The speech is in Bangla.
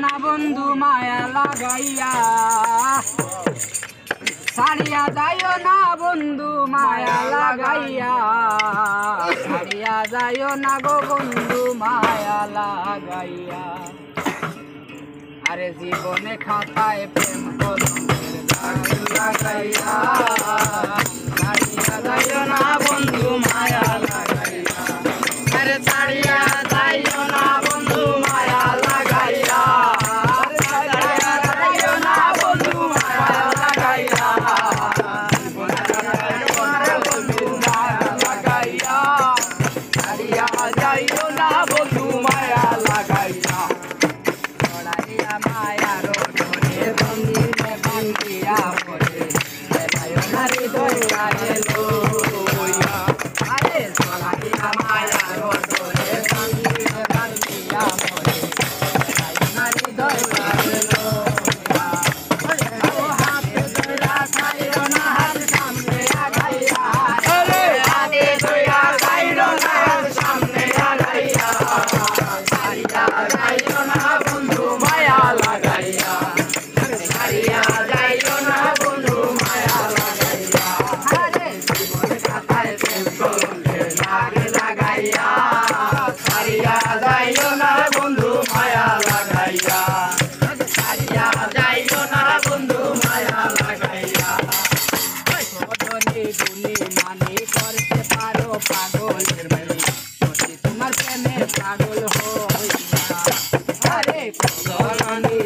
না বন্ধু মায়া লাগাইয়া, ছাড়িয়া যাইও না বন্ধু মায়া লাগাইয়া, ছাড়িয়া যাইও না গো বন্ধু মায়া লাগাইয়া। আরে জীবনে খাতায় প্রেম কলমের দাগ লাগাইয়া, ছাড়িয়া যাইও না বন্ধু মায়া লাগাইয়া। আরে ছাড়িয়া যাইও না বন্ধু মায়া লাগাইয়া, ছাড়িয়া যাইও না বন্ধু মায়া লাগাইয়া, বন্ধু মায়া লাগাইয়া, ছাড়িয়া যাইও না বন্ধু মায়া লাগাইয়া। ছড়াইয়া মায়ার ধরে বন্দিনে বান্ধিয়া পড়ে, বেলায় না হৃদয় এলো। আরে ছড়াইয়া মায়ার ধরে বন্দিনে বান্ধিয়া পড়ে, বেলায় না হৃদয় এলো। হাতে ধরা খাইও না হাত সামনে আগাইয়া, হাতে ধরা খাইও না হাত সামনে আগাইয়া, ছাড়িয়া যাইও না বন্ধু মায়া লাগাইয়া, ছাড়িয়া যাইও না বন্ধু মায়া লাগাইয়া। আরে জীবনে খাতায় প্রেম কলমের দাগ লাগাইয়া, ছাড়িয়া যাইও না বন্ধু মায়া লাগাইয়া, ছাড়িয়া যাইও না বন্ধু মায়া লাগাইয়া। ধনী গুণী মানি করতে পারো পাগলের মেয়ে, যদি তোমার প্রেমে পাগল হইয়া। আরে ধনী